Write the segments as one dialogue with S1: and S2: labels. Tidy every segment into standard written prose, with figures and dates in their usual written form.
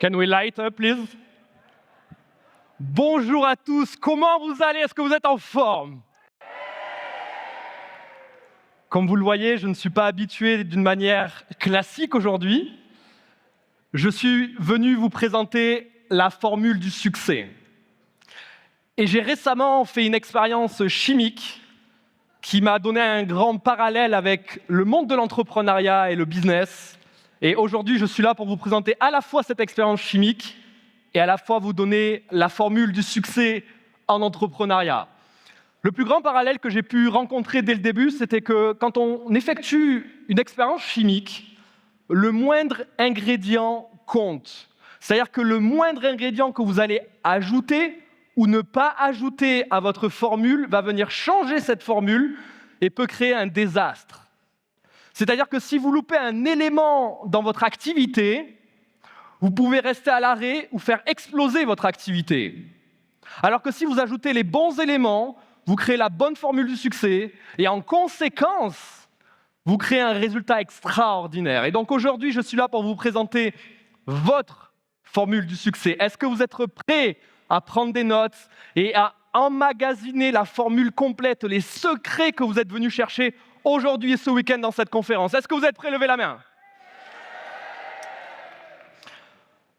S1: Can we light up, please? Bonjour à tous, comment vous allez? Est-ce que vous êtes en forme? Comme vous le voyez, je ne suis pas habitué d'une manière classique aujourd'hui. Je suis venu vous présenter la formule du succès. Et j'ai récemment fait une expérience chimique qui m'a donné un grand parallèle avec le monde de l'entrepreneuriat et le business. Et aujourd'hui, je suis là pour vous présenter à la fois cette expérience chimique et à la fois vous donner la formule du succès en entrepreneuriat. Le plus grand parallèle que j'ai pu rencontrer dès le début, c'était que quand on effectue une expérience chimique, le moindre ingrédient compte. C'est-à-dire que le moindre ingrédient que vous allez ajouter ou ne pas ajouter à votre formule va venir changer cette formule et peut créer un désastre. C'est-à-dire que si vous loupez un élément dans votre activité, vous pouvez rester à l'arrêt ou faire exploser votre activité. Alors que si vous ajoutez les bons éléments, vous créez la bonne formule du succès et en conséquence, vous créez un résultat extraordinaire. Et donc aujourd'hui, je suis là pour vous présenter votre formule du succès. Est-ce que vous êtes prêts à prendre des notes et à emmagasiner la formule complète, les secrets que vous êtes venus chercher aujourd'hui et ce week-end dans cette conférence? Est-ce que vous êtes prêts? Levez la main.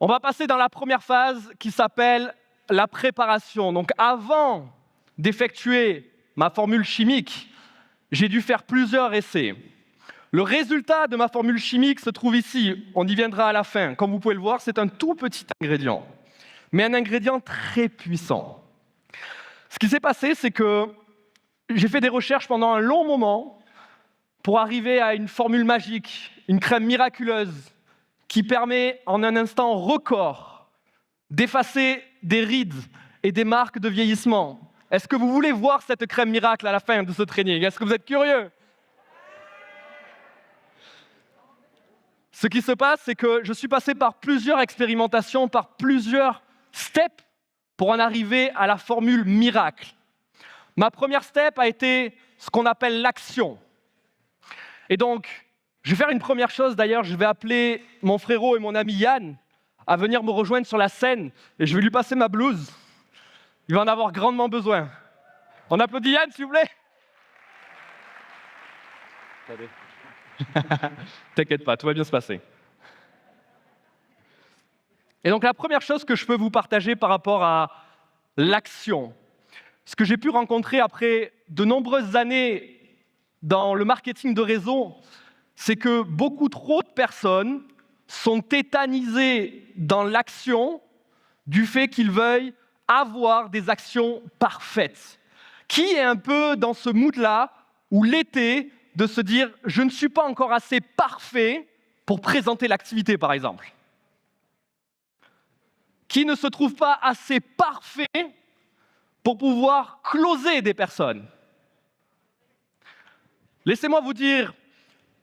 S1: On va passer dans la première phase qui s'appelle la préparation. Donc avant d'effectuer ma formule chimique, j'ai dû faire plusieurs essais. Le résultat de ma formule chimique se trouve ici. On y viendra à la fin. Comme vous pouvez le voir, c'est un tout petit ingrédient, mais un ingrédient très puissant. Ce qui s'est passé, c'est que j'ai fait des recherches pendant un long moment pour arriver à une formule magique, une crème miraculeuse qui permet en un instant record d'effacer des rides et des marques de vieillissement. Est-ce que vous voulez voir cette crème miracle à la fin de ce training? Est-ce que vous êtes curieux? Ce qui se passe, c'est que je suis passé par plusieurs expérimentations, par plusieurs steps pour en arriver à la formule miracle. Ma première step a été ce qu'on appelle l'action. Et donc, je vais faire une première chose. D'ailleurs, je vais appeler mon frérot et mon ami Yann à venir me rejoindre sur la scène et je vais lui passer ma blouse. Il va en avoir grandement besoin. On applaudit Yann, s'il vous plaît. T'inquiète pas, tout va bien se passer. Et donc la première chose que je peux vous partager par rapport à l'action, ce que j'ai pu rencontrer après de nombreuses années dans le marketing de réseau, c'est que beaucoup trop de personnes sont tétanisées dans l'action du fait qu'ils veuillent avoir des actions parfaites. Qui est un peu dans ce mood-là où l'été, de se dire « je ne suis pas encore assez parfait pour présenter l'activité » par exemple? Qui ne se trouve pas assez parfait pour pouvoir closer des personnes? Laissez-moi vous dire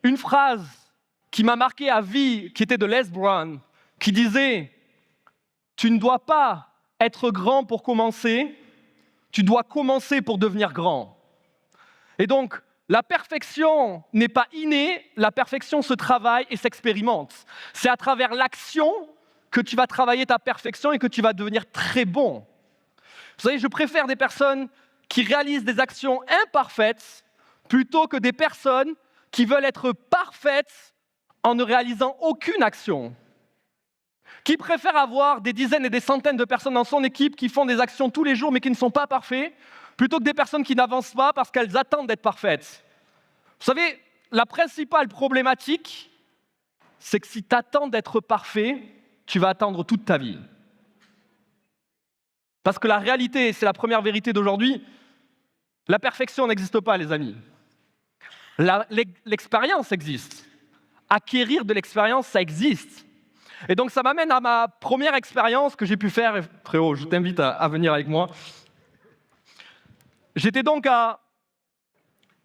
S1: une phrase qui m'a marqué à vie, qui était de Les Brown, qui disait « Tu ne dois pas être grand pour commencer, tu dois commencer pour devenir grand. » Et donc, la perfection n'est pas innée, la perfection se travaille et s'expérimente. C'est à travers l'action que tu vas travailler ta perfection et que tu vas devenir très bon. Vous savez, je préfère des personnes qui réalisent des actions imparfaites plutôt que des personnes qui veulent être parfaites en ne réalisant aucune action. Qui préfère avoir des dizaines et des centaines de personnes dans son équipe qui font des actions tous les jours mais qui ne sont pas parfaits, plutôt que des personnes qui n'avancent pas parce qu'elles attendent d'être parfaites. Vous savez, la principale problématique, c'est que si tu attends d'être parfait, tu vas attendre toute ta vie. Parce que la réalité, c'est la première vérité d'aujourd'hui, la perfection n'existe pas, les amis. L'expérience existe. Acquérir de l'expérience, ça existe. Et donc, ça m'amène à ma première expérience que j'ai pu faire. Et, frérot, je t'invite à venir avec moi. J'étais donc à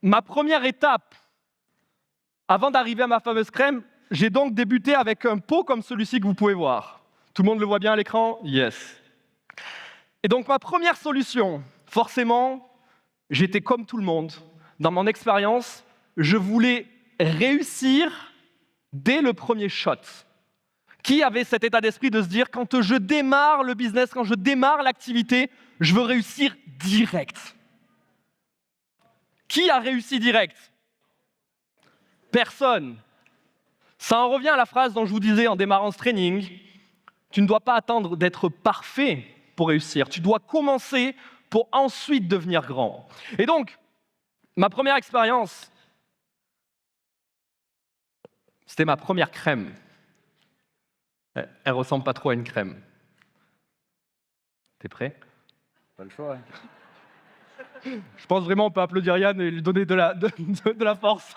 S1: ma première étape. Avant d'arriver à ma fameuse crème, j'ai donc débuté avec un pot comme celui-ci que vous pouvez voir. Tout le monde le voit bien à l'écran? Yes. Et donc, ma première solution, forcément, j'étais comme tout le monde. Dans mon expérience, je voulais réussir dès le premier shot. Qui avait cet état d'esprit de se dire, quand je démarre le business, quand je démarre l'activité, je veux réussir direct? Qui a réussi direct? Personne. Ça en revient à la phrase dont je vous disais en démarrant ce training. Tu ne dois pas attendre d'être parfait pour réussir. Tu dois commencer pour ensuite devenir grand. Et donc, ma première expérience, c'était ma première crème. Elle ressemble pas trop à une crème. T'es prêt?
S2: Pas le choix.
S1: Je pense vraiment qu'on peut applaudir Yann et lui donner de la force.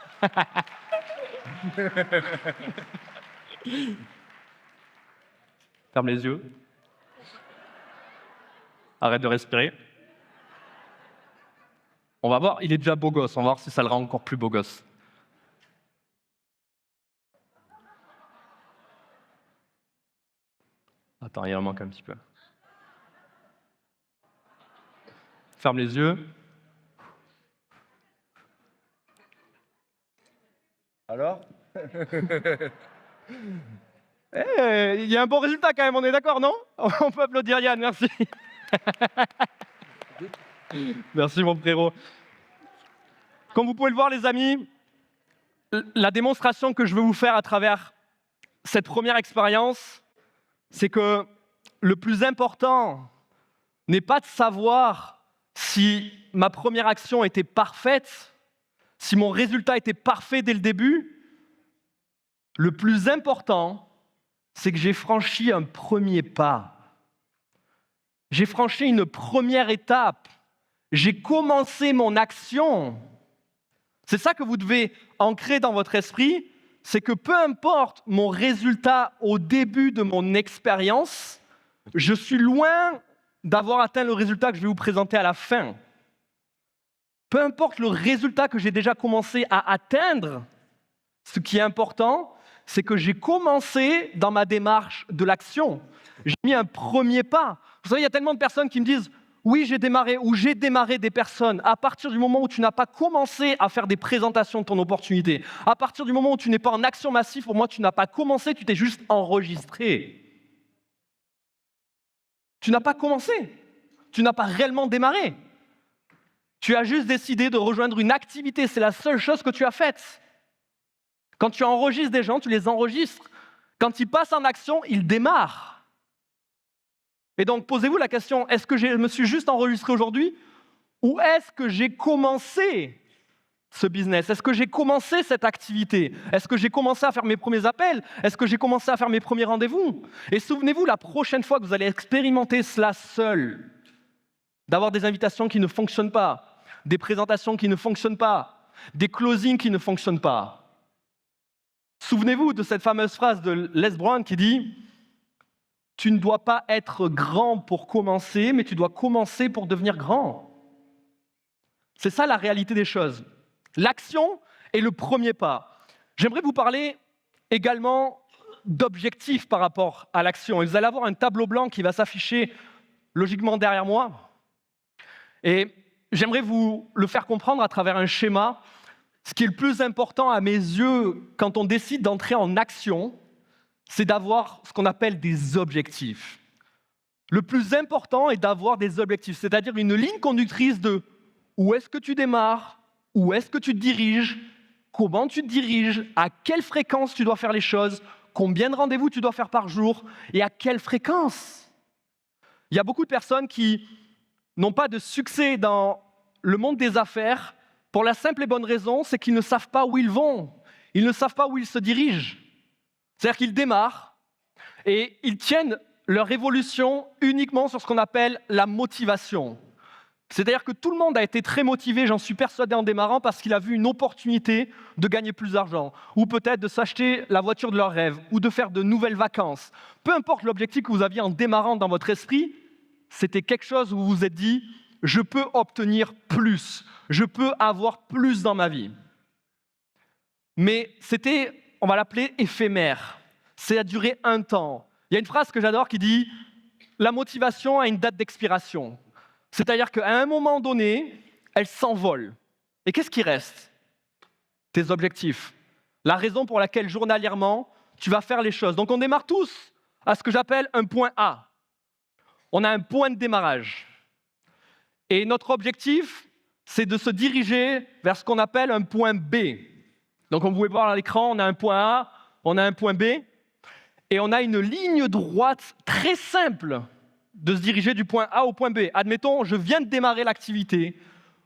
S1: Ferme les yeux. Arrête de respirer. On va voir, il est déjà beau gosse, on va voir si ça le rend encore plus beau gosse. Attends, il en manque un petit peu. Ferme les yeux.
S2: Alors?
S1: Il y a un bon résultat quand même, on est d'accord, non? On peut applaudir Yann, merci. Merci mon frérot. Comme vous pouvez le voir les amis, la démonstration que je veux vous faire à travers cette première expérience, c'est que le plus important n'est pas de savoir si ma première action était parfaite, si mon résultat était parfait dès le début. Le plus important, c'est que j'ai franchi un premier pas. J'ai franchi une première étape. J'ai commencé mon action. C'est ça que vous devez ancrer dans votre esprit, c'est que peu importe mon résultat au début de mon expérience, je suis loin d'avoir atteint le résultat que je vais vous présenter à la fin. Peu importe le résultat que j'ai déjà commencé à atteindre, ce qui est important, c'est que j'ai commencé dans ma démarche de l'action. J'ai mis un premier pas. Vous savez, il y a tellement de personnes qui me disent « Oui, j'ai démarré » ou « J'ai démarré des personnes ». À partir du moment où tu n'as pas commencé à faire des présentations de ton opportunité, à partir du moment où tu n'es pas en action massive, pour moi, tu n'as pas commencé, tu t'es juste enregistré. Tu n'as pas commencé. Tu n'as pas réellement démarré. Tu as juste décidé de rejoindre une activité. C'est la seule chose que tu as faite. Quand tu enregistres des gens, tu les enregistres. Quand ils passent en action, ils démarrent. Et donc, posez-vous la question, est-ce que je me suis juste enregistré aujourd'hui ou est-ce que j'ai commencé ce business? Est-ce que j'ai commencé cette activité? Est-ce que j'ai commencé à faire mes premiers appels? Est-ce que j'ai commencé à faire mes premiers rendez-vous? Et souvenez-vous, la prochaine fois que vous allez expérimenter cela seul, d'avoir des invitations qui ne fonctionnent pas, des présentations qui ne fonctionnent pas, des closings qui ne fonctionnent pas, souvenez-vous de cette fameuse phrase de Les Brown qui dit « Tu ne dois pas être grand pour commencer, mais tu dois commencer pour devenir grand. » C'est ça la réalité des choses. L'action est le premier pas. J'aimerais vous parler également d'objectifs par rapport à l'action. Et vous allez avoir un tableau blanc qui va s'afficher logiquement derrière moi. Et j'aimerais vous le faire comprendre à travers un schéma. Ce qui est le plus important à mes yeux quand on décide d'entrer en action, c'est d'avoir ce qu'on appelle des objectifs. Le plus important est d'avoir des objectifs, c'est-à-dire une ligne conductrice de où est-ce que tu démarres, où est-ce que tu te diriges, comment tu te diriges, à quelle fréquence tu dois faire les choses, combien de rendez-vous tu dois faire par jour et à quelle fréquence. Il y a beaucoup de personnes qui n'ont pas de succès dans le monde des affaires pour la simple et bonne raison, c'est qu'ils ne savent pas où ils vont. Ils ne savent pas où ils se dirigent. C'est-à-dire qu'ils démarrent et ils tiennent leur évolution uniquement sur ce qu'on appelle la motivation. C'est-à-dire que tout le monde a été très motivé, j'en suis persuadé en démarrant, parce qu'il a vu une opportunité de gagner plus d'argent, ou peut-être de s'acheter la voiture de leur rêve, ou de faire de nouvelles vacances. Peu importe l'objectif que vous aviez en démarrant dans votre esprit, c'était quelque chose où vous vous êtes dit « je peux obtenir plus, je peux avoir plus dans ma vie ». Mais c'était, on va l'appeler éphémère. Ça a duré un temps. Il y a une phrase que j'adore qui dit « la motivation a une date d'expiration ». C'est-à-dire qu'à un moment donné, elle s'envole. Et qu'est-ce qui reste? Tes objectifs. La raison pour laquelle journalièrement, tu vas faire les choses. Donc on démarre tous à ce que j'appelle un point A. On a un point de démarrage. Et notre objectif, c'est de se diriger vers ce qu'on appelle un point B. Donc on pouvait voir à l'écran, on a un point A, on a un point B, et on a une ligne droite très simple de se diriger du point A au point B. Admettons, je viens de démarrer l'activité.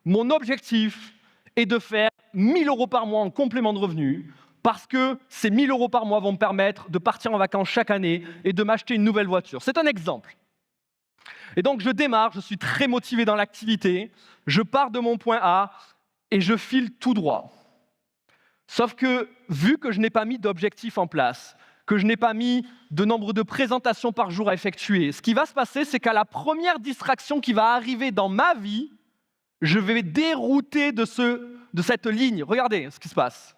S1: Mon objectif est de faire 1 000 € par mois en complément de revenus parce que ces 1 000 € par mois vont me permettre de partir en vacances chaque année et de m'acheter une nouvelle voiture. C'est un exemple. Et donc, je démarre, je suis très motivé dans l'activité, je pars de mon point A et je file tout droit. Sauf que, vu que je n'ai pas mis d'objectif en place, que je n'ai pas mis de nombre de présentations par jour à effectuer, ce qui va se passer, c'est qu'à la première distraction qui va arriver dans ma vie, je vais dérouter de cette ligne. Regardez ce qui se passe.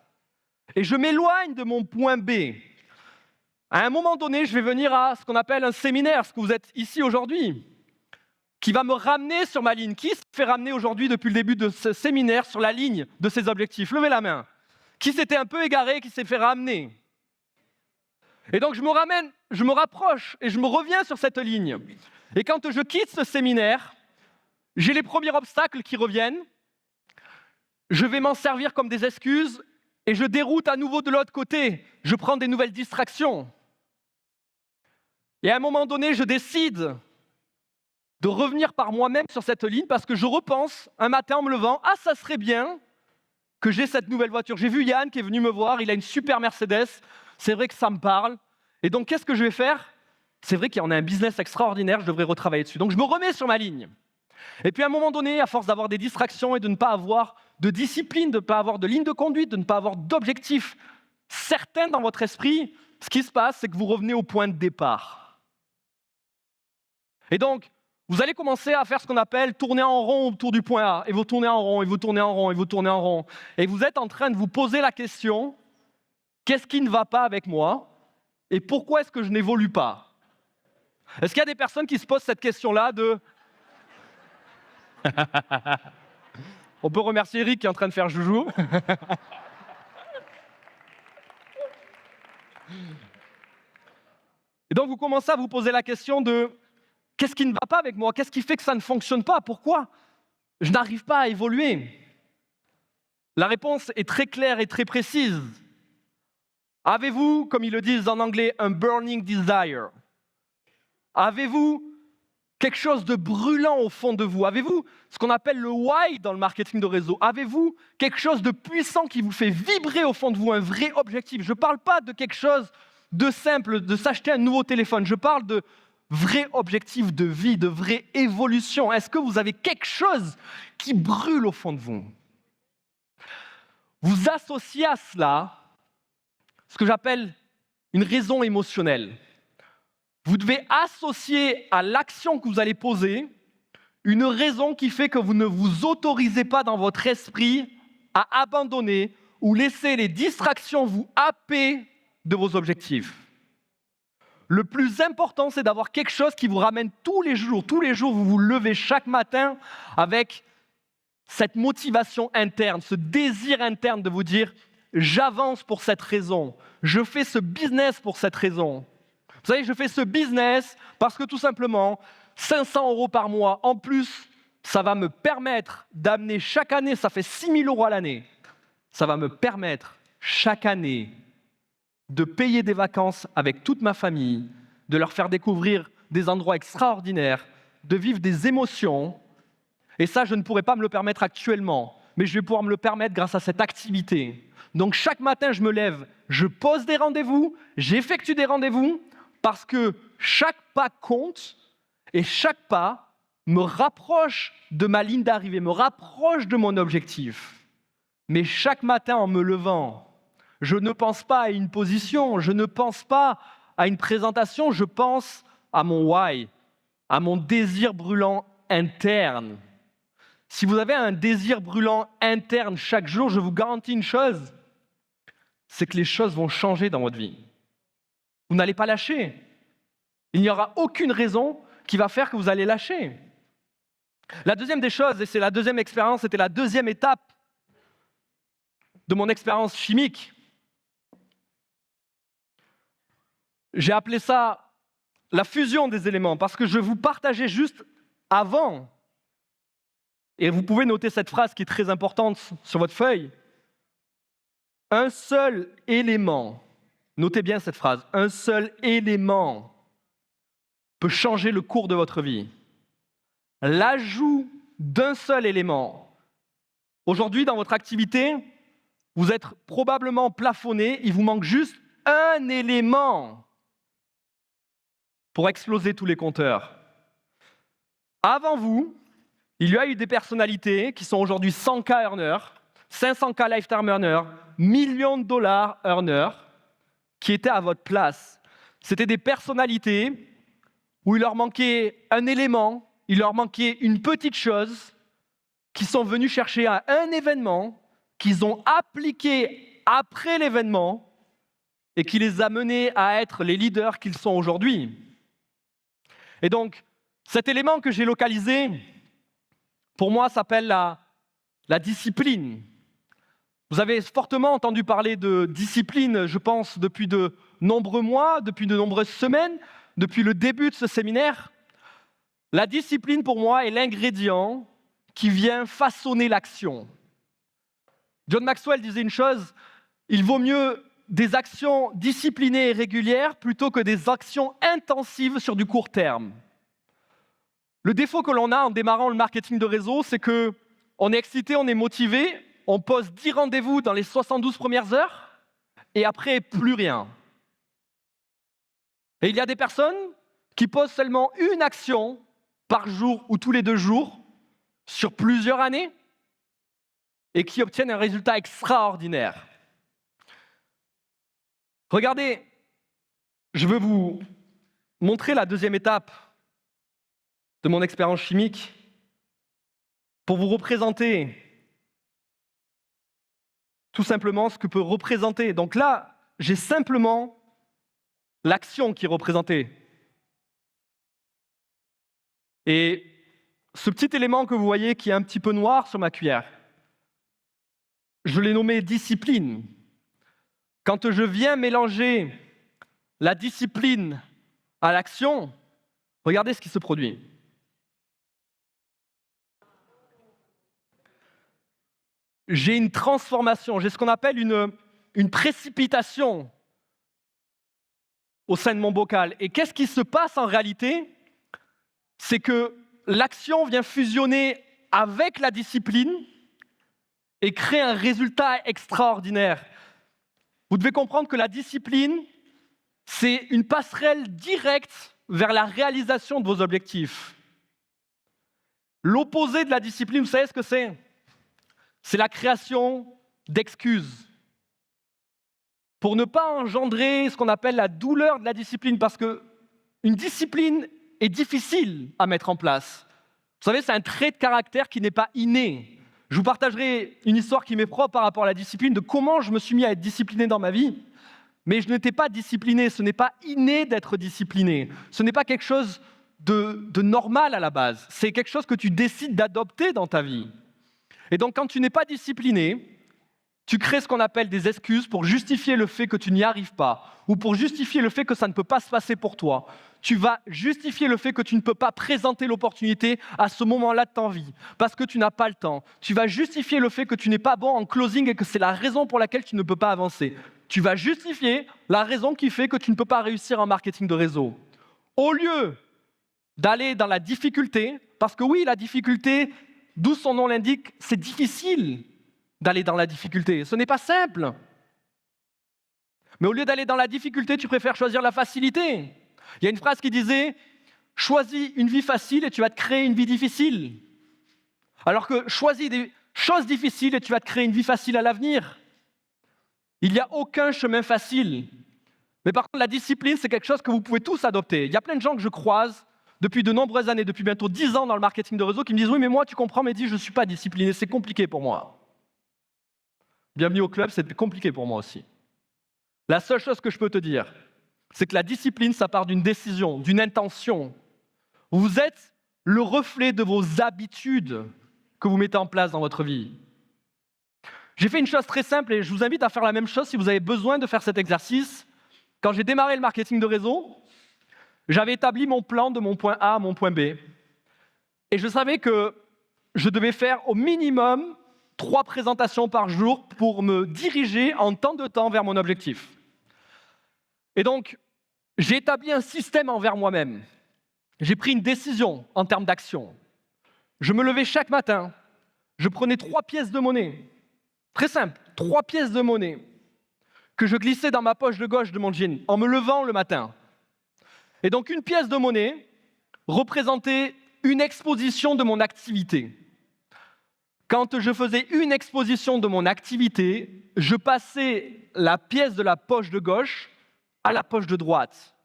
S1: Et je m'éloigne de mon point B. À un moment donné, je vais venir à ce qu'on appelle un séminaire, ce que vous êtes ici aujourd'hui, qui va me ramener sur ma ligne. Qui s'est fait ramener aujourd'hui depuis le début de ce séminaire sur la ligne de ses objectifs? Levez la main. Qui s'était un peu égaré, qui s'est fait ramener? Et donc je me rapproche et je me reviens sur cette ligne. Et quand je quitte ce séminaire, j'ai les premiers obstacles qui reviennent. Je vais m'en servir comme des excuses et je déroute à nouveau de l'autre côté. Je prends des nouvelles distractions. Et à un moment donné, je décide de revenir par moi-même sur cette ligne parce que je repense un matin en me levant, ah, ça serait bien que j'ai cette nouvelle voiture. J'ai vu Yann qui est venu me voir, il a une super Mercedes. C'est vrai que ça me parle. Et donc, qu'est-ce que je vais faire? C'est vrai qu'il y en a un business extraordinaire, je devrais retravailler dessus. Donc, je me remets sur ma ligne. Et puis, à un moment donné, à force d'avoir des distractions et de ne pas avoir de discipline, de ne pas avoir de ligne de conduite, de ne pas avoir d'objectifs certains dans votre esprit, ce qui se passe, c'est que vous revenez au point de départ. Et donc, vous allez commencer à faire ce qu'on appelle tourner en rond autour du point A. Et vous tournez en rond, et vous tournez en rond, et vous tournez en rond. Et vous êtes en train de vous poser la question, qu'est-ce qui ne va pas avec moi? Et pourquoi est-ce que je n'évolue pas? Est-ce qu'il y a des personnes qui se posent cette question-là de... On peut remercier Eric qui est en train de faire joujou. Et donc vous commencez à vous poser la question de qu'est-ce qui ne va pas avec moi? Qu'est-ce qui fait que ça ne fonctionne pas? Pourquoi je n'arrive pas à évoluer? La réponse est très claire et très précise. Avez-vous, comme ils le disent en anglais, un burning desire? Avez-vous quelque chose de brûlant au fond de vous? Avez-vous ce qu'on appelle le why dans le marketing de réseau? Avez-vous quelque chose de puissant qui vous fait vibrer au fond de vous, un vrai objectif? Je ne parle pas de quelque chose de simple, de s'acheter un nouveau téléphone. Je parle de vrais objectifs de vie, de vraie évolution. Est-ce que vous avez quelque chose qui brûle au fond de vous? Vous associez à cela ce que j'appelle une raison émotionnelle. Vous devez associer à l'action que vous allez poser une raison qui fait que vous ne vous autorisez pas dans votre esprit à abandonner ou laisser les distractions vous happer de vos objectifs. Le plus important, c'est d'avoir quelque chose qui vous ramène tous les jours. Tous les jours, vous vous levez chaque matin avec cette motivation interne, ce désir interne de vous dire « j'avance pour cette raison, je fais ce business pour cette raison ». Vous savez, je fais ce business parce que tout simplement, 500 € par mois en plus, ça va me permettre d'amener chaque année, ça fait 6 000 € à l'année, ça va me permettre chaque année de payer des vacances avec toute ma famille, de leur faire découvrir des endroits extraordinaires, de vivre des émotions. Et ça, je ne pourrais pas me le permettre actuellement, mais je vais pouvoir me le permettre grâce à cette activité. Donc chaque matin, je me lève, je pose des rendez-vous, j'effectue des rendez-vous, parce que chaque pas compte et chaque pas me rapproche de ma ligne d'arrivée, me rapproche de mon objectif. Mais chaque matin en me levant, je ne pense pas à une position, je ne pense pas à une présentation, je pense à mon why, à mon désir brûlant interne. Si vous avez un désir brûlant interne chaque jour, je vous garantis une chose, c'est que les choses vont changer dans votre vie. Vous n'allez pas lâcher. Il n'y aura aucune raison qui va faire que vous allez lâcher. La deuxième des choses, et c'est la deuxième expérience, c'était la deuxième étape de mon expérience chimique. J'ai appelé ça la fusion des éléments parce que je vous partageais juste avant, et vous pouvez noter cette phrase qui est très importante sur votre feuille, un seul élément, notez bien cette phrase, un seul élément peut changer le cours de votre vie. L'ajout d'un seul élément. Aujourd'hui, dans votre activité, vous êtes probablement plafonné, il vous manque juste un élément pour exploser tous les compteurs. Avant vous, il y a eu des personnalités qui sont aujourd'hui 100K earners, 500K lifetime earners, millions de dollars earners, qui étaient à votre place. C'était des personnalités où il leur manquait un élément, il leur manquait une petite chose, qui sont venus chercher à un événement, qu'ils ont appliqué après l'événement et qui les a menés à être les leaders qu'ils sont aujourd'hui. Et donc, cet élément que j'ai localisé, pour moi, s'appelle la discipline. Vous avez fortement entendu parler de discipline, je pense, depuis de nombreux mois, depuis de nombreuses semaines, depuis le début de ce séminaire. La discipline, pour moi, est l'ingrédient qui vient façonner l'action. John Maxwell disait une chose, il vaut mieux des actions disciplinées et régulières plutôt que des actions intensives sur du court terme. Le défaut que l'on a en démarrant le marketing de réseau, c'est qu'on est excité, on est motivé, on pose 10 rendez-vous dans les 72 premières heures et après, plus rien. Et il y a des personnes qui posent seulement une action par jour ou tous les 2 jours sur plusieurs années et qui obtiennent un résultat extraordinaire. Regardez, je veux vous montrer la deuxième étape de mon expérience chimique pour vous représenter tout simplement ce que peut représenter. Donc là, j'ai simplement l'action qui est représentée. Et ce petit élément que vous voyez qui est un petit peu noir sur ma cuillère, je l'ai nommé discipline. Quand je viens mélanger la discipline à l'action, regardez ce qui se produit. J'ai une transformation, j'ai ce qu'on appelle une précipitation au sein de mon bocal. Et qu'est-ce qui se passe en réalité? C'est que l'action vient fusionner avec la discipline et crée un résultat extraordinaire. Vous devez comprendre que la discipline, c'est une passerelle directe vers la réalisation de vos objectifs. L'opposé de la discipline, vous savez ce que c'est? C'est la création d'excuses. Pour ne pas engendrer ce qu'on appelle la douleur de la discipline, parce qu'une discipline est difficile à mettre en place. Vous savez, c'est un trait de caractère qui n'est pas inné. Je vous partagerai une histoire qui m'est propre par rapport à la discipline, de comment je me suis mis à être discipliné dans ma vie. Mais je n'étais pas discipliné, ce n'est pas inné d'être discipliné. Ce n'est pas quelque chose de normal à la base. C'est quelque chose que tu décides d'adopter dans ta vie. Et donc, quand tu n'es pas discipliné, tu crées ce qu'on appelle des excuses pour justifier le fait que tu n'y arrives pas, ou pour justifier le fait que ça ne peut pas se passer pour toi. Tu vas justifier le fait que tu ne peux pas présenter l'opportunité à ce moment-là de ta vie, parce que tu n'as pas le temps. Tu vas justifier le fait que tu n'es pas bon en closing et que c'est la raison pour laquelle tu ne peux pas avancer. Tu vas justifier la raison qui fait que tu ne peux pas réussir en marketing de réseau. Au lieu d'aller dans la difficulté, parce que oui, la difficulté, d'où son nom l'indique, c'est difficile d'aller dans la difficulté. Ce n'est pas simple. Mais au lieu d'aller dans la difficulté, tu préfères choisir la facilité. Il y a une phrase qui disait « Choisis une vie facile et tu vas te créer une vie difficile. » Alors que choisis des choses difficiles et tu vas te créer une vie facile à l'avenir. Il n'y a aucun chemin facile. Mais par contre, la discipline, c'est quelque chose que vous pouvez tous adopter. Il y a plein de gens que je croise depuis de nombreuses années, depuis bientôt 10 ans dans le marketing de réseau, qui me disent « Oui, mais moi, tu comprends, Mehdi, je ne suis pas discipliné, c'est compliqué pour moi. » Bienvenue au club, c'est compliqué pour moi aussi. La seule chose que je peux te dire, c'est que la discipline, ça part d'une décision, d'une intention. Vous êtes le reflet de vos habitudes que vous mettez en place dans votre vie. J'ai fait une chose très simple et je vous invite à faire la même chose si vous avez besoin de faire cet exercice. quand j'ai démarré le marketing de réseau, j'avais établi mon plan de mon point A à mon point B. Et je savais que je devais faire au minimum 3 présentations par jour pour me diriger en tant de temps vers mon objectif. Et donc, j'ai établi un système envers moi-même. J'ai pris une décision en termes d'action. Je me levais chaque matin, je prenais 3 pièces de monnaie, très simple, 3 pièces de monnaie, que je glissais dans ma poche de gauche de mon jean en me levant le matin. Et donc, une pièce de monnaie représentait une exposition de mon activité. Quand je faisais une exposition de mon activité, je passais la pièce de la poche de gauche à la poche de droite.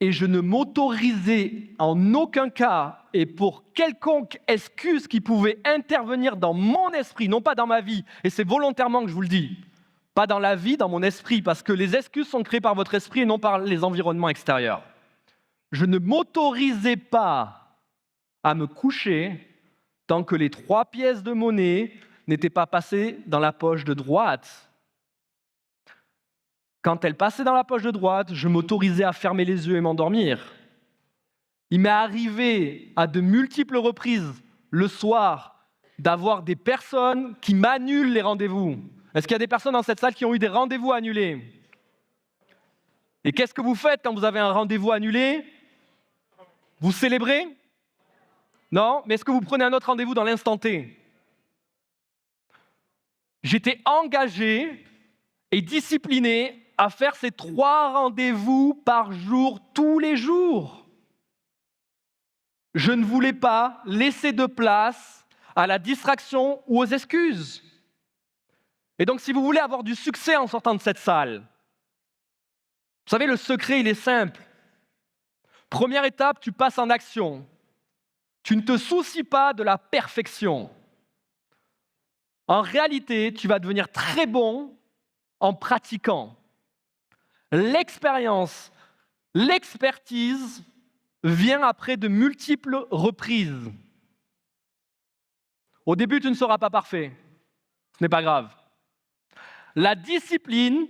S1: Et je ne m'autorisais en aucun cas, et pour quelconque excuse qui pouvait intervenir dans mon esprit, non pas dans ma vie, et c'est volontairement que je vous le dis, pas dans la vie, dans mon esprit, parce que les excuses sont créées par votre esprit et non par les environnements extérieurs. Je ne m'autorisais pas à me coucher tant que les 3 pièces de monnaie n'étaient pas passées dans la poche de droite. Quand elles passaient dans la poche de droite, je m'autorisais à fermer les yeux et m'endormir. Il m'est arrivé à de multiples reprises le soir d'avoir des personnes qui m'annulent les rendez-vous. Est-ce qu'il y a des personnes dans cette salle qui ont eu des rendez-vous annulés? Et qu'est-ce que vous faites quand vous avez un rendez-vous annulé? Vous célébrez? Non? Mais est-ce que vous prenez un autre rendez-vous dans l'instant T? J'étais engagé et discipliné à faire ces 3 rendez-vous par jour, tous les jours. Je ne voulais pas laisser de place à la distraction ou aux excuses. Et donc, si vous voulez avoir du succès en sortant de cette salle, vous savez, le secret, il est simple. Première étape, tu passes en action. Tu ne te soucies pas de la perfection. En réalité, tu vas devenir très bon en pratiquant. L'expérience, l'expertise vient après de multiples reprises. Au début, tu ne seras pas parfait. Ce n'est pas grave. La discipline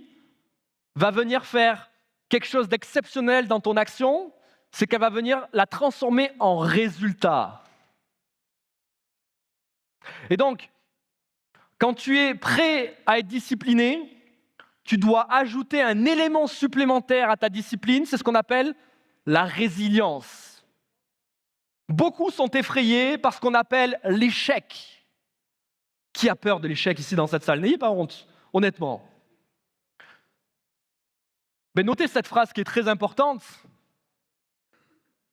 S1: va venir faire quelque chose d'exceptionnel dans ton action, c'est qu'elle va venir la transformer en résultat. Et donc, quand tu es prêt à être discipliné, tu dois ajouter un élément supplémentaire à ta discipline, c'est ce qu'on appelle la résilience. Beaucoup sont effrayés par ce qu'on appelle l'échec. Qui a peur de l'échec ici dans cette salle? N'ayez pas honte, honnêtement. Mais notez cette phrase qui est très importante.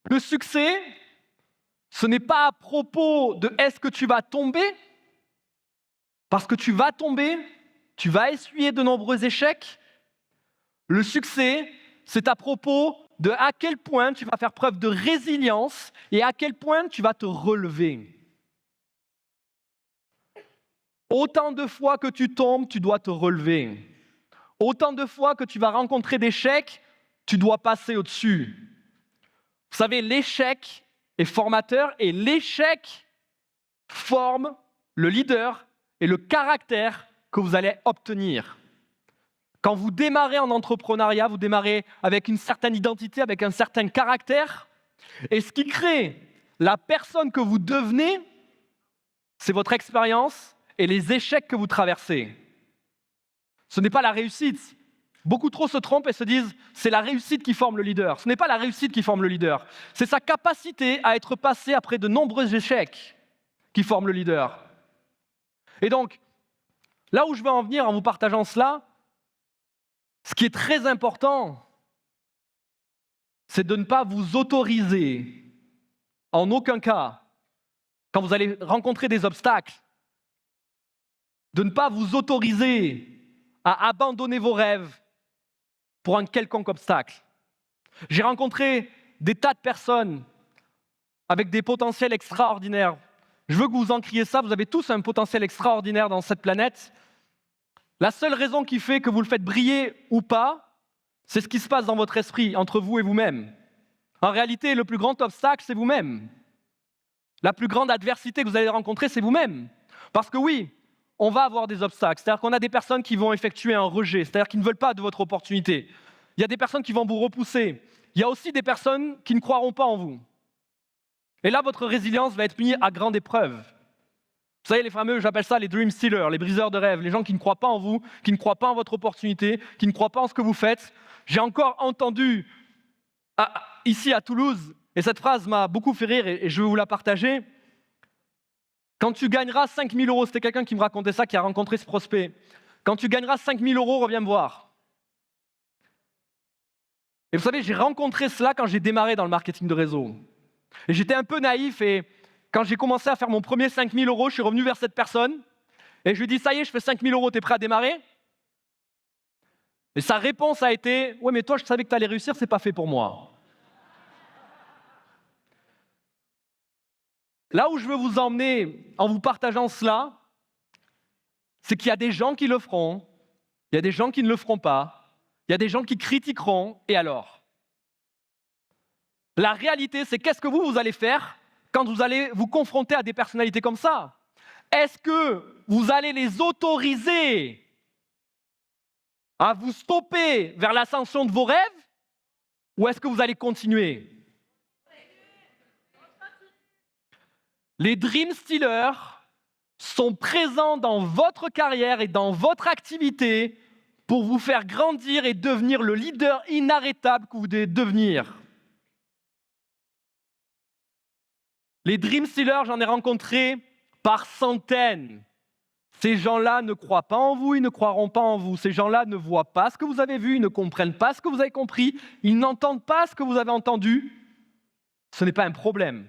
S1: Le succès, ce n'est pas à propos de est-ce que tu vas tomber, parce que tu vas tomber, tu vas essuyer de nombreux échecs. Le succès, c'est à propos de à quel point tu vas faire preuve de résilience et à quel point tu vas te relever. Autant de fois que tu tombes, tu dois te relever. Autant de fois que tu vas rencontrer d'échecs, tu dois passer au-dessus. Vous savez, l'échec est formateur et l'échec forme le leader et le caractère que vous allez obtenir. Quand vous démarrez en entrepreneuriat, vous démarrez avec une certaine identité, avec un certain caractère. Et ce qui crée la personne que vous devenez, c'est votre expérience et les échecs que vous traversez. Ce n'est pas la réussite. Beaucoup trop se trompent et se disent « c'est la réussite qui forme le leader ». Ce n'est pas la réussite qui forme le leader. C'est sa capacité à être passé après de nombreux échecs qui forme le leader. Et donc, là où je veux en venir en vous partageant cela, ce qui est très important, c'est de ne pas vous autoriser, en aucun cas, quand vous allez rencontrer des obstacles, de ne pas vous autoriser à abandonner vos rêves pour un quelconque obstacle. J'ai rencontré des tas de personnes avec des potentiels extraordinaires. Je veux que vous encriez ça, vous avez tous un potentiel extraordinaire dans cette planète. La seule raison qui fait que vous le faites briller ou pas, c'est ce qui se passe dans votre esprit, entre vous et vous-même. En réalité, le plus grand obstacle, c'est vous-même. La plus grande adversité que vous allez rencontrer, c'est vous-même. Parce que oui, on va avoir des obstacles. C'est-à-dire qu'on a des personnes qui vont effectuer un rejet, c'est-à-dire qu'ils ne veulent pas de votre opportunité. Il y a des personnes qui vont vous repousser. Il y a aussi des personnes qui ne croiront pas en vous. Et là, votre résilience va être mise à grande épreuve. Vous savez, les fameux, j'appelle ça les dream stealers, les briseurs de rêves, les gens qui ne croient pas en vous, qui ne croient pas en votre opportunité, qui ne croient pas en ce que vous faites. J'ai encore entendu ici à Toulouse, et cette phrase m'a beaucoup fait rire et je veux vous la partager. Quand tu gagneras 5 000 euros, c'était quelqu'un qui me racontait ça, qui a rencontré ce prospect. Quand tu gagneras 5 000 euros, reviens me voir. Et vous savez, j'ai rencontré cela quand j'ai démarré dans le marketing de réseau. Et j'étais un peu naïf et quand j'ai commencé à faire mon premier 5 000 euros, je suis revenu vers cette personne et je lui ai dit, ça y est, je fais 5 000 euros, t'es prêt à démarrer? Et sa réponse a été, ouais, mais toi, je savais que tu allais réussir, c'est pas fait pour moi. Là où je veux vous emmener en vous partageant cela, c'est qu'il y a des gens qui le feront, il y a des gens qui ne le feront pas, il y a des gens qui critiqueront, et alors? La réalité, c'est qu'est-ce que vous allez faire quand vous allez vous confronter à des personnalités comme ça? Est-ce que vous allez les autoriser à vous stopper vers l'ascension de vos rêves ou est-ce que vous allez continuer? Les Dream Stealers sont présents dans votre carrière et dans votre activité pour vous faire grandir et devenir le leader inarrêtable que vous devez devenir. Les Dream Stealers, j'en ai rencontré par centaines. Ces gens-là ne croient pas en vous, ils ne croiront pas en vous. Ces gens-là ne voient pas ce que vous avez vu, ils ne comprennent pas ce que vous avez compris, ils n'entendent pas ce que vous avez entendu. Ce n'est pas un problème.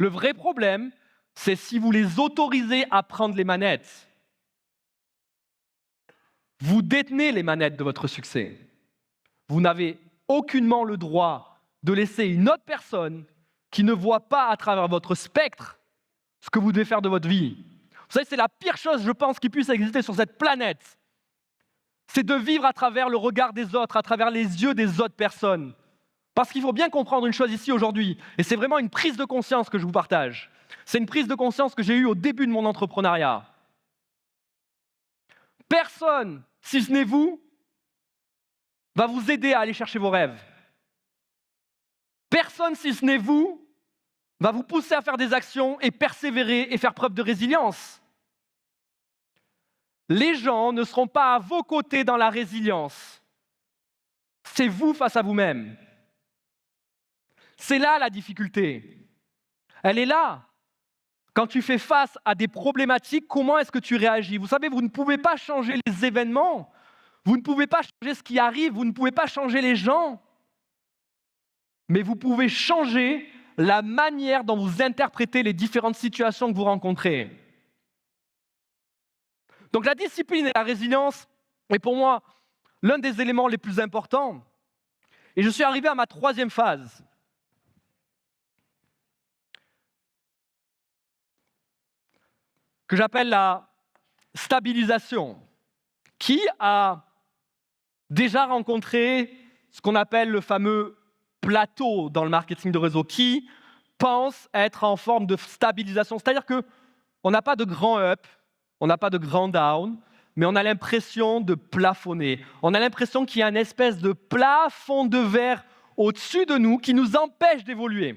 S1: Le vrai problème, c'est si vous les autorisez à prendre les manettes. Vous détenez les manettes de votre succès. Vous n'avez aucunement le droit de laisser une autre personne qui ne voit pas à travers votre spectre ce que vous devez faire de votre vie. Vous savez, c'est la pire chose, je pense, qui puisse exister sur cette planète. C'est de vivre à travers le regard des autres, à travers les yeux des autres personnes. Parce qu'il faut bien comprendre une chose ici aujourd'hui, et c'est vraiment une prise de conscience que je vous partage. C'est une prise de conscience que j'ai eue au début de mon entrepreneuriat. Personne, si ce n'est vous, va vous aider à aller chercher vos rêves. Personne, si ce n'est vous, va vous pousser à faire des actions et persévérer et faire preuve de résilience. Les gens ne seront pas à vos côtés dans la résilience. C'est vous face à vous-même. C'est là la difficulté. Elle est là. Quand tu fais face à des problématiques, comment est-ce que tu réagis? Vous savez, vous ne pouvez pas changer les événements, vous ne pouvez pas changer ce qui arrive, vous ne pouvez pas changer les gens, mais vous pouvez changer la manière dont vous interprétez les différentes situations que vous rencontrez. Donc la discipline et la résilience est pour moi l'un des éléments les plus importants. Et je suis arrivé à ma troisième phase. Que j'appelle la stabilisation. Qui a déjà rencontré ce qu'on appelle le fameux plateau dans le marketing de réseau? Qui pense être en forme de stabilisation? C'est-à-dire qu'on n'a pas de grand up, on n'a pas de grand down, mais on a l'impression de plafonner. On a l'impression qu'il y a une espèce de plafond de verre au-dessus de nous qui nous empêche d'évoluer.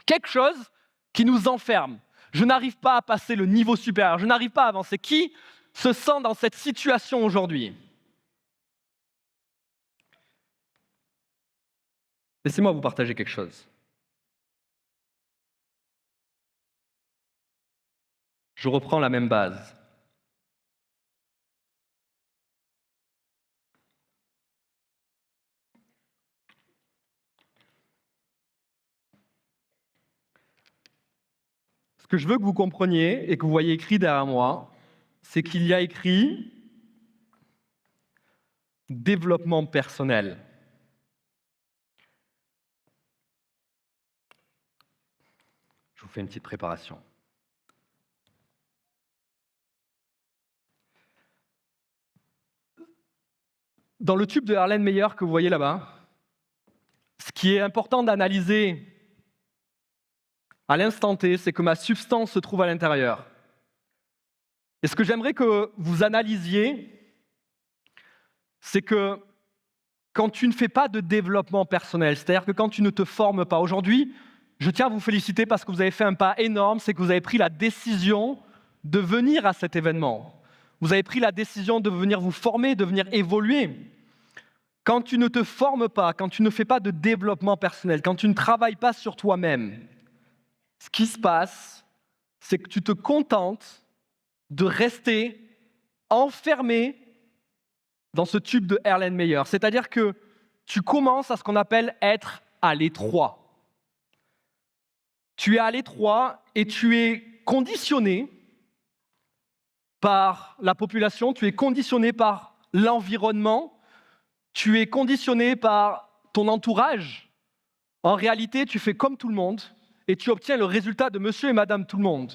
S1: Quelque chose qui nous enferme. Je n'arrive pas à passer le niveau supérieur, je n'arrive pas à avancer. Qui se sent dans cette situation aujourd'hui? Laissez-moi vous partager quelque chose. Je reprends la même base. Ce que je veux que vous compreniez et que vous voyez écrit derrière moi, c'est qu'il y a écrit développement personnel. Je vous fais une petite préparation. Dans le tube de Erlenmeyer que vous voyez là-bas, ce qui est important d'analyser à l'instant T, c'est que ma substance se trouve à l'intérieur. Et ce que j'aimerais que vous analysiez, c'est que quand tu ne fais pas de développement personnel, c'est-à-dire que quand tu ne te formes pas aujourd'hui, je tiens à vous féliciter parce que vous avez fait un pas énorme, c'est que vous avez pris la décision de venir à cet événement. Vous avez pris la décision de venir vous former, de venir évoluer. Quand tu ne te formes pas, quand tu ne fais pas de développement personnel, quand tu ne travailles pas sur toi-même, ce qui se passe, c'est que tu te contentes de rester enfermé dans ce tube de Erlenmeyer. C'est-à-dire que tu commences à ce qu'on appelle être à l'étroit. Tu es à l'étroit et tu es conditionné par la population, tu es conditionné par l'environnement, tu es conditionné par ton entourage. En réalité, tu fais comme tout le monde et tu obtiens le résultat de monsieur et madame tout le monde.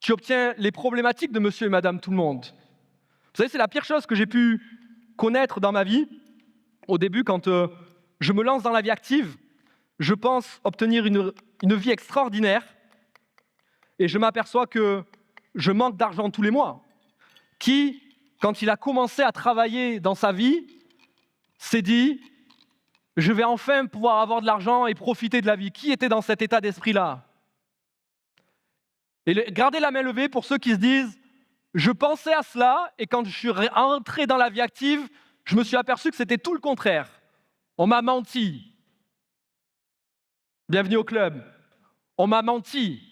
S1: Tu obtiens les problématiques de monsieur et madame tout le monde. Vous savez, c'est la pire chose que j'ai pu connaître dans ma vie. Au début, quand je me lance dans la vie active, je pense obtenir une vie extraordinaire et je m'aperçois que je manque d'argent tous les mois. Qui, quand il a commencé à travailler dans sa vie, s'est dit « je vais enfin pouvoir avoir de l'argent et profiter de la vie ». Qui était dans cet état d'esprit-là? Et gardez la main levée pour ceux qui se disent « je pensais à cela et quand je suis entré dans la vie active, je me suis aperçu que c'était tout le contraire. On m'a menti. » Bienvenue au club. On m'a menti.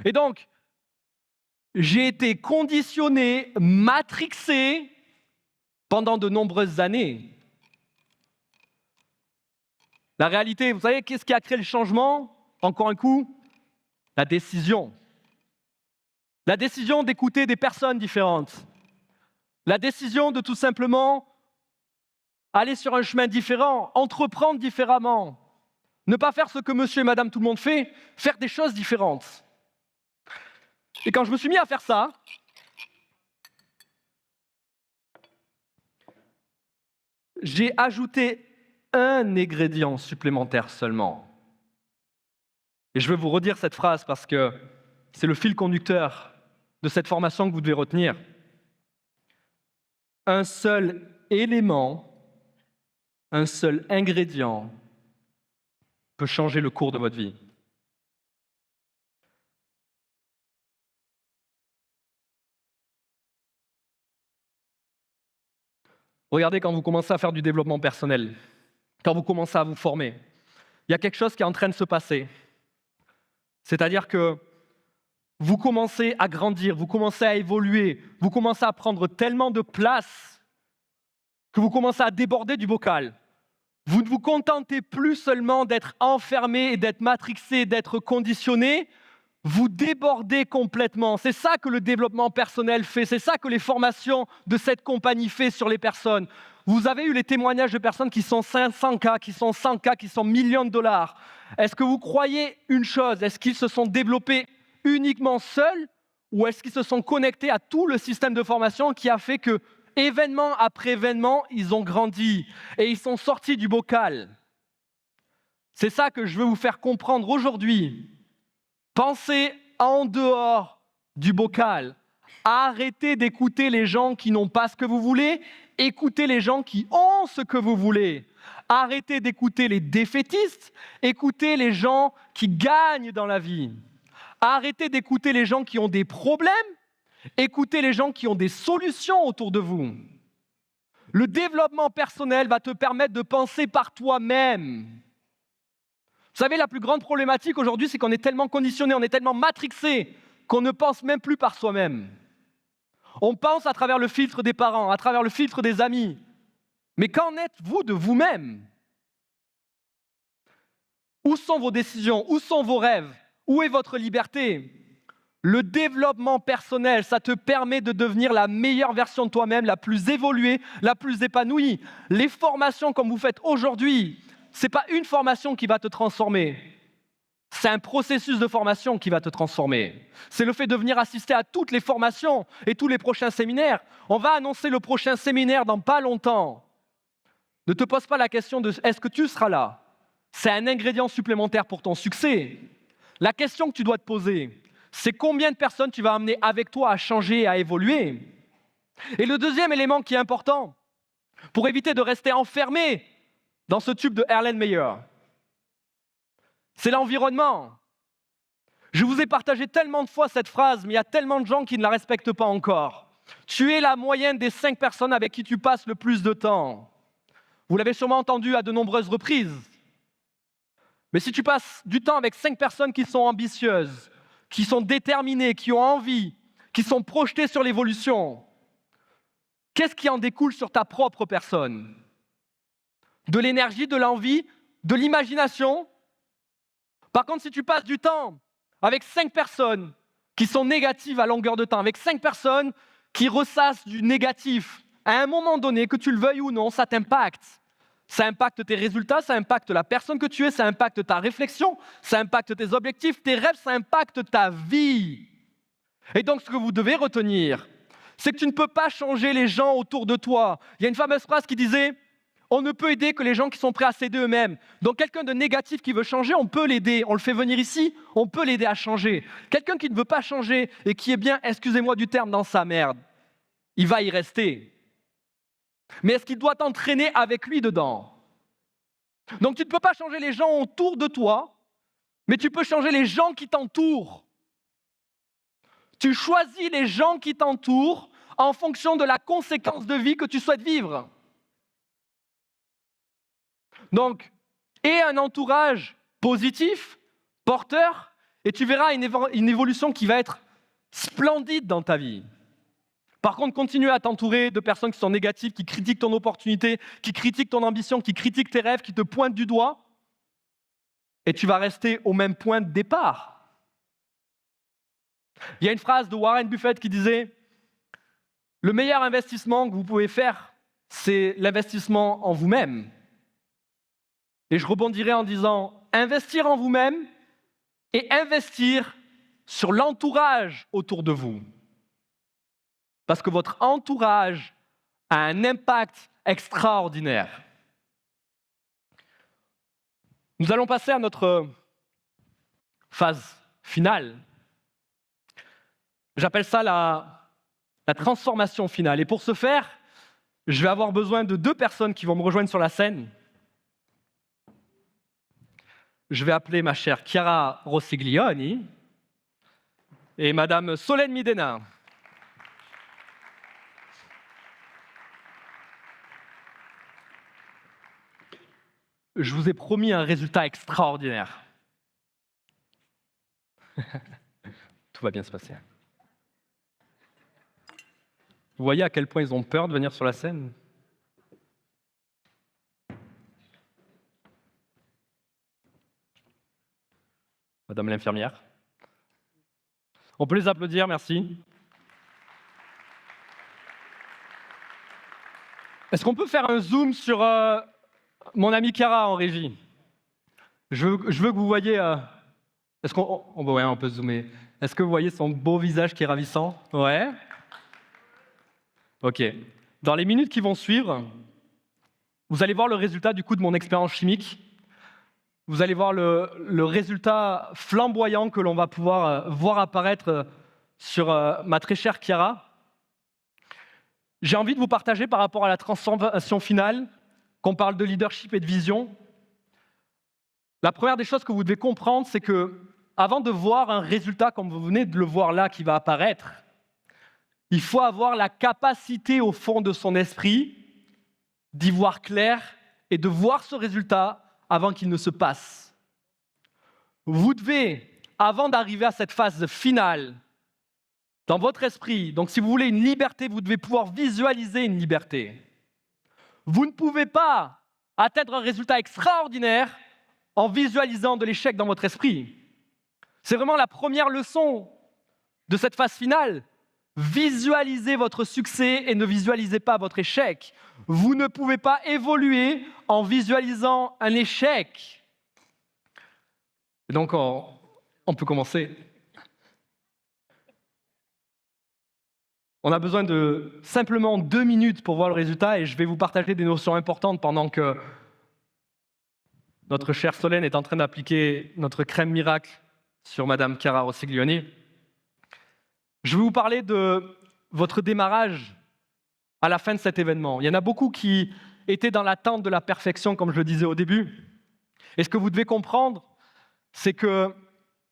S1: Et donc, j'ai été conditionné, matrixé pendant de nombreuses années. La réalité, vous savez, qu'est-ce qui a créé le changement? Encore un coup, la décision. La décision d'écouter des personnes différentes. La décision de tout simplement aller sur un chemin différent, entreprendre différemment. Ne pas faire ce que monsieur et madame tout le monde fait, faire des choses différentes. Et quand je me suis mis à faire ça, j'ai ajouté un ingrédient supplémentaire seulement. Et je veux vous redire cette phrase parce que c'est le fil conducteur de cette formation que vous devez retenir. Un seul élément, un seul ingrédient peut changer le cours de votre vie. Regardez quand vous commencez à faire du développement personnel, quand vous commencez à vous former, il y a quelque chose qui est en train de se passer. C'est-à-dire que vous commencez à grandir, vous commencez à évoluer, vous commencez à prendre tellement de place que vous commencez à déborder du bocal. Vous ne vous contentez plus seulement d'être enfermé et d'être matrixé, d'être conditionné, vous débordez complètement. C'est ça que le développement personnel fait, c'est ça que les formations de cette compagnie fait sur les personnes. Vous avez eu les témoignages de personnes qui sont 500K, qui sont 100K, qui sont millions de dollars. Est-ce que vous croyez une chose? Est-ce qu'ils se sont développés uniquement seuls ou est-ce qu'ils se sont connectés à tout le système de formation qui a fait que, événement après événement, ils ont grandi et ils sont sortis du bocal? C'est ça que je veux vous faire comprendre aujourd'hui. Pensez en dehors du bocal. Arrêtez d'écouter les gens qui n'ont pas ce que vous voulez. Écoutez les gens qui ont ce que vous voulez. Arrêtez d'écouter les défaitistes. Écoutez les gens qui gagnent dans la vie. Arrêtez d'écouter les gens qui ont des problèmes. Écoutez les gens qui ont des solutions autour de vous. Le développement personnel va te permettre de penser par toi-même. Vous savez, la plus grande problématique aujourd'hui, c'est qu'on est tellement conditionné, on est tellement matrixé qu'on ne pense même plus par soi-même. On pense à travers le filtre des parents, à travers le filtre des amis. Mais qu'en êtes-vous de vous-même? Où sont vos décisions? Où sont vos rêves? Où est votre liberté? Le développement personnel, ça te permet de devenir la meilleure version de toi-même, la plus évoluée, la plus épanouie. Les formations comme vous faites aujourd'hui, ce n'est pas une formation qui va te transformer. C'est un processus de formation qui va te transformer. C'est le fait de venir assister à toutes les formations et tous les prochains séminaires. On va annoncer le prochain séminaire dans pas longtemps. Ne te pose pas la question de « est-ce que tu seras là ?» C'est un ingrédient supplémentaire pour ton succès. La question que tu dois te poser, c'est combien de personnes tu vas amener avec toi à changer et à évoluer. Et le deuxième élément qui est important, pour éviter de rester enfermé dans ce tube de Erlenmeyer, c'est l'environnement. Je vous ai partagé tellement de fois cette phrase, mais il y a tellement de gens qui ne la respectent pas encore. Tu es la moyenne des 5 personnes avec qui tu passes le plus de temps. Vous l'avez sûrement entendu à de nombreuses reprises. Mais si tu passes du temps avec 5 personnes qui sont ambitieuses, qui sont déterminées, qui ont envie, qui sont projetées sur l'évolution, qu'est-ce qui en découle sur ta propre personne? De l'énergie, de l'envie, de l'imagination. Par contre, si tu passes du temps avec 5 personnes qui sont négatives à longueur de temps, avec 5 personnes qui ressassent du négatif, à un moment donné, que tu le veuilles ou non, ça t'impacte. Ça impacte tes résultats, ça impacte la personne que tu es, ça impacte ta réflexion, ça impacte tes objectifs, tes rêves, ça impacte ta vie. Et donc, ce que vous devez retenir, c'est que tu ne peux pas changer les gens autour de toi. Il y a une fameuse phrase qui disait « On ne peut aider que les gens qui sont prêts à s'aider eux-mêmes ». Donc, quelqu'un de négatif qui veut changer, on peut l'aider. On le fait venir ici, on peut l'aider à changer. Quelqu'un qui ne veut pas changer et qui est bien, excusez-moi du terme, dans sa merde, il va y rester. Mais est-ce qu'il doit t'entraîner avec lui dedans? Donc tu ne peux pas changer les gens autour de toi, mais tu peux changer les gens qui t'entourent. Tu choisis les gens qui t'entourent en fonction de la conséquence de vie que tu souhaites vivre. Donc, aie un entourage positif, porteur, et tu verras une évolution qui va être splendide dans ta vie. Par contre, continue à t'entourer de personnes qui sont négatives, qui critiquent ton opportunité, qui critiquent ton ambition, qui critiquent tes rêves, qui te pointent du doigt, et tu vas rester au même point de départ. Il y a une phrase de Warren Buffett qui disait « Le meilleur investissement que vous pouvez faire, c'est l'investissement en vous-même. » Et je rebondirai en disant « Investir en vous-même et investir sur l'entourage autour de vous. » Parce que votre entourage a un impact extraordinaire. Nous allons passer à notre phase finale. J'appelle ça la transformation finale. Et pour ce faire, je vais avoir besoin de 2 personnes qui vont me rejoindre sur la scène. Je vais appeler ma chère Chiara Rossiglioni et Madame Solène Midena. Je vous ai promis un résultat extraordinaire. Tout va bien se passer. Vous voyez à quel point ils ont peur de venir sur la scène? Madame l'infirmière. On peut les applaudir, merci. Est-ce qu'on peut faire un zoom sur mon ami Chiara en régie? Je veux que vous voyez... Est-ce on peut zoomer. Est-ce que vous voyez son beau visage qui est ravissant? Ouais. Ok. Dans les minutes qui vont suivre, vous allez voir le résultat du coup de mon expérience chimique. Vous allez voir le résultat flamboyant que l'on va pouvoir voir apparaître sur ma très chère Chiara. J'ai envie de vous partager par rapport à la transformation finale, qu'on parle de leadership et de vision. La première des choses que vous devez comprendre, c'est que avant de voir un résultat comme vous venez de le voir là qui va apparaître, il faut avoir la capacité au fond de son esprit d'y voir clair et de voir ce résultat avant qu'il ne se passe. Vous devez, avant d'arriver à cette phase finale, dans votre esprit, donc si vous voulez une liberté, vous devez pouvoir visualiser une liberté. Vous ne pouvez pas atteindre un résultat extraordinaire en visualisant de l'échec dans votre esprit. C'est vraiment la première leçon de cette phase finale. Visualisez votre succès et ne visualisez pas votre échec. Vous ne pouvez pas évoluer en visualisant un échec. Et donc, on peut commencer. On a besoin de simplement 2 minutes pour voir le résultat et je vais vous partager des notions importantes pendant que notre chère Solène est en train d'appliquer notre crème miracle sur Madame Chiara Rossiglioni. Je vais vous parler de votre démarrage à la fin de cet événement. Il y en a beaucoup qui étaient dans l'attente de la perfection, comme je le disais au début. Et ce que vous devez comprendre, c'est qu'il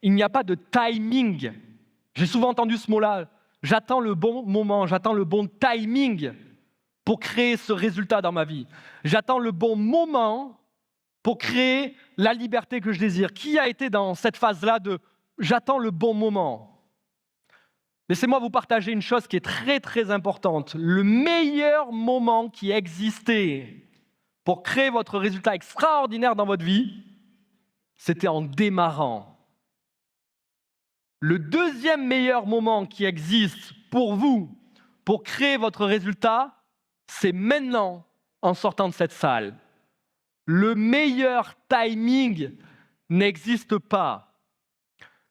S1: n'y a pas de timing. J'ai souvent entendu ce mot-là. J'attends le bon moment, j'attends le bon timing pour créer ce résultat dans ma vie. J'attends le bon moment pour créer la liberté que je désire. Qui a été dans cette phase-là de « j'attends le bon moment » ? Laissez-moi vous partager une chose qui est très très importante. Le meilleur moment qui existait pour créer votre résultat extraordinaire dans votre vie, c'était en démarrant. Le deuxième meilleur moment qui existe pour vous, pour créer votre résultat, c'est maintenant, en sortant de cette salle. Le meilleur timing n'existe pas.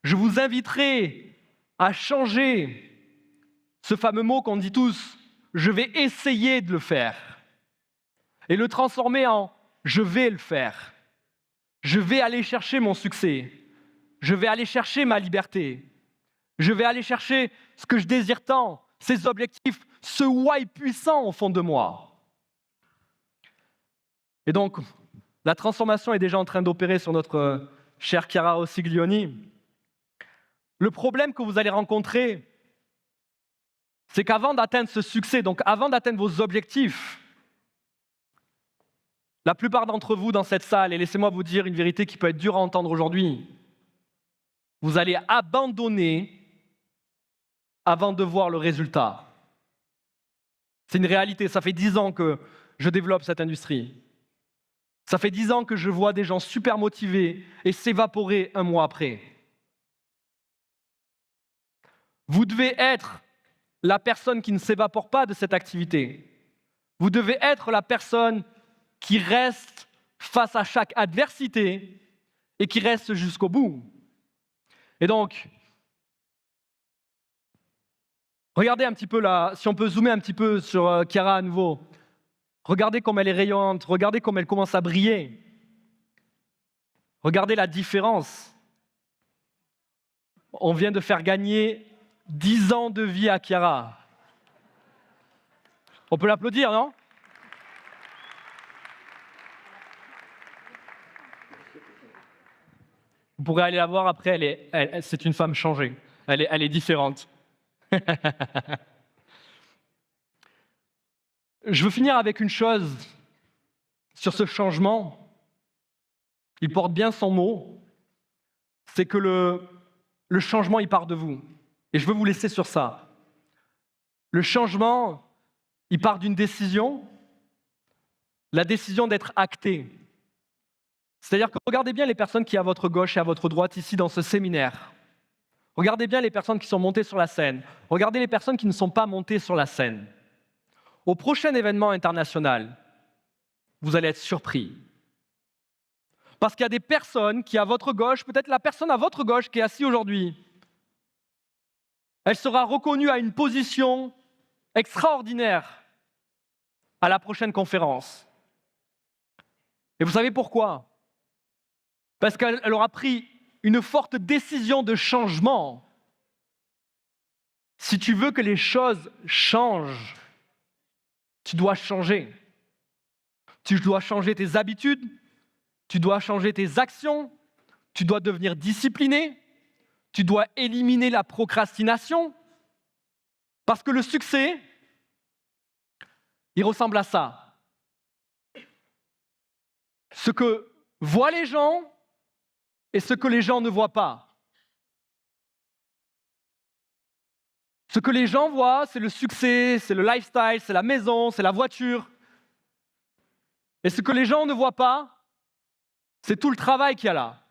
S1: Je vous inviterai à changer ce fameux mot qu'on dit tous, je vais essayer de le faire, et le transformer en je vais le faire. Je vais aller chercher mon succès. Je vais aller chercher ma liberté. Je vais aller chercher ce que je désire tant, ces objectifs, ce why puissant au fond de moi. Et donc, la transformation est déjà en train d'opérer sur notre chère Chiara Rossiglioni. Le problème que vous allez rencontrer, c'est qu'avant d'atteindre ce succès, donc avant d'atteindre vos objectifs, la plupart d'entre vous dans cette salle, et laissez-moi vous dire une vérité qui peut être dure à entendre aujourd'hui, vous allez abandonner avant de voir le résultat. C'est une réalité, ça fait 10 ans que je développe cette industrie. Ça fait 10 ans que je vois des gens super motivés et s'évaporer un mois après. Vous devez être la personne qui ne s'évapore pas de cette activité. Vous devez être la personne qui reste face à chaque adversité et qui reste jusqu'au bout. Et donc, regardez un petit peu là, si on peut zoomer un petit peu sur Chiara à nouveau. Regardez comme elle est rayonnante, regardez comme elle commence à briller. Regardez la différence. On vient de faire gagner 10 ans de vie à Chiara. On peut l'applaudir, non ? Vous pourrez aller la voir après, c'est une femme changée. Elle est différente. Je veux finir avec une chose sur ce changement. Il porte bien son mot. C'est que le changement, il part de vous. Et je veux vous laisser sur ça. Le changement, il part d'une décision, la décision d'être acté. C'est-à-dire que regardez bien les personnes qui sont à votre gauche et à votre droite ici dans ce séminaire. Regardez bien les personnes qui sont montées sur la scène. Regardez les personnes qui ne sont pas montées sur la scène. Au prochain événement international, vous allez être surpris. Parce qu'il y a des personnes qui, à votre gauche, peut-être la personne à votre gauche qui est assise aujourd'hui, elle sera reconnue à une position extraordinaire à la prochaine conférence. Et vous savez pourquoi ? Parce qu'elle aura pris une forte décision de changement. Si tu veux que les choses changent, tu dois changer. Tu dois changer tes habitudes, tu dois changer tes actions, tu dois devenir discipliné, tu dois éliminer la procrastination. Parce que le succès, il ressemble à ça. Ce que voient les gens et ce que les gens ne voient pas. Ce que les gens voient, c'est le succès, c'est le lifestyle, c'est la maison, c'est la voiture. Et ce que les gens ne voient pas, c'est tout le travail qu'il y a là.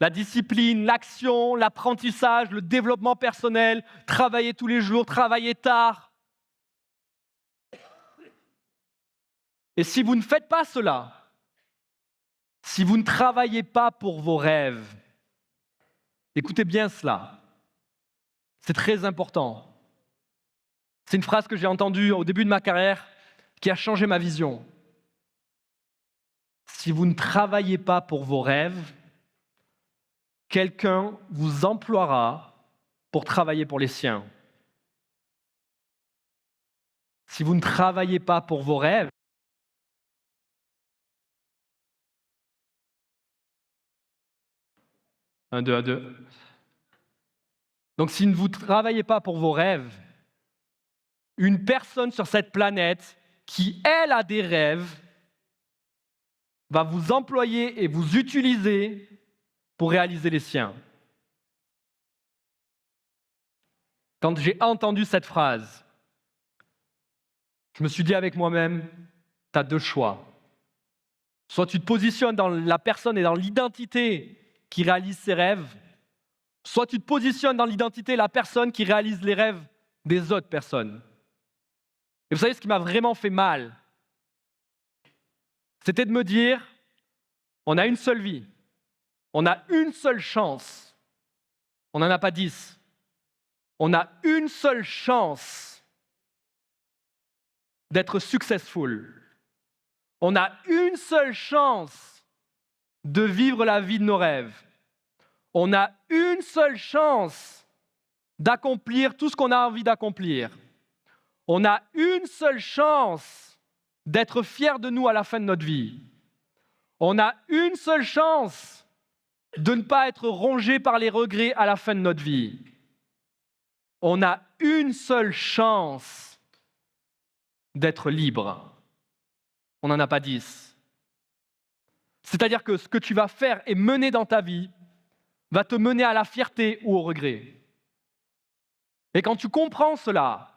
S1: La discipline, l'action, l'apprentissage, le développement personnel, travailler tous les jours, travailler tard. Et si vous ne faites pas cela, si vous ne travaillez pas pour vos rêves, écoutez bien cela, c'est très important. C'est une phrase que j'ai entendue au début de ma carrière qui a changé ma vision. Si vous ne travaillez pas pour vos rêves, quelqu'un vous emploiera pour travailler pour les siens. Si vous ne travaillez pas pour vos rêves, un, deux, un, deux. Donc si vous ne travaillez pas pour vos rêves, une personne sur cette planète qui, elle, a des rêves, va vous employer et vous utiliser pour réaliser les siens. Quand j'ai entendu cette phrase, je me suis dit avec moi-même, tu as deux choix. Soit tu te positionnes dans la personne et dans l'identité qui réalise ses rêves, soit tu te positionnes dans l'identité de la personne qui réalise les rêves des autres personnes. Et vous savez ce qui m'a vraiment fait mal? C'était de me dire, on a une seule vie, on a une seule chance, on n'en a pas 10. On a une seule chance d'être successful. On a une seule chance de vivre la vie de nos rêves. On a une seule chance d'accomplir tout ce qu'on a envie d'accomplir. On a une seule chance d'être fiers de nous à la fin de notre vie. On a une seule chance de ne pas être rongé par les regrets à la fin de notre vie. On a une seule chance d'être libre. On n'en a pas 10. C'est-à-dire que ce que tu vas faire et mener dans ta vie va te mener à la fierté ou au regret. Et quand tu comprends cela,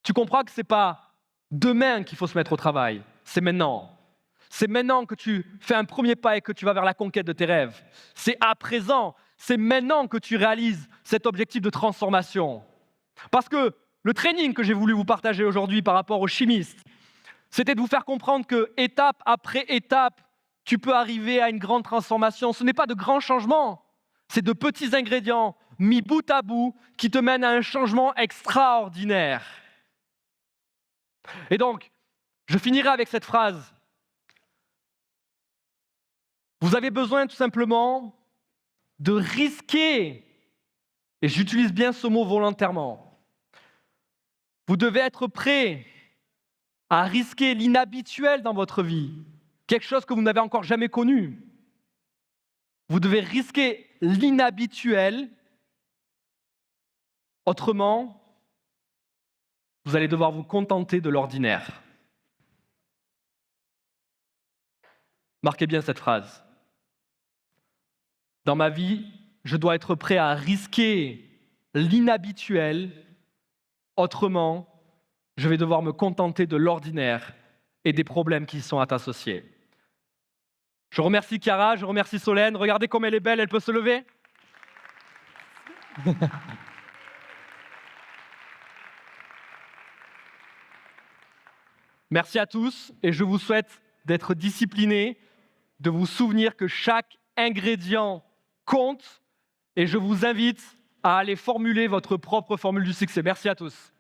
S1: tu comprends que ce n'est pas demain qu'il faut se mettre au travail, c'est maintenant. C'est maintenant que tu fais un premier pas et que tu vas vers la conquête de tes rêves. C'est à présent, c'est maintenant que tu réalises cet objectif de transformation. Parce que le training que j'ai voulu vous partager aujourd'hui par rapport aux chimistes, c'était de vous faire comprendre que étape après étape, tu peux arriver à une grande transformation. Ce n'est pas de grands changements, c'est de petits ingrédients mis bout à bout qui te mènent à un changement extraordinaire. Et donc, je finirai avec cette phrase. Vous avez besoin tout simplement de risquer, et j'utilise bien ce mot volontairement, vous devez être prêt à risquer l'inhabituel dans votre vie, quelque chose que vous n'avez encore jamais connu. Vous devez risquer l'inhabituel, autrement, vous allez devoir vous contenter de l'ordinaire. Marquez bien cette phrase. Dans ma vie, je dois être prêt à risquer l'inhabituel, autrement, je vais devoir me contenter de l'ordinaire et des problèmes qui y sont associés. Je remercie Chiara, je remercie Solène. Regardez comme elle est belle, elle peut se lever. Merci à tous et je vous souhaite d'être disciplinés, de vous souvenir que chaque ingrédient compte et je vous invite à aller formuler votre propre formule du succès. Merci à tous.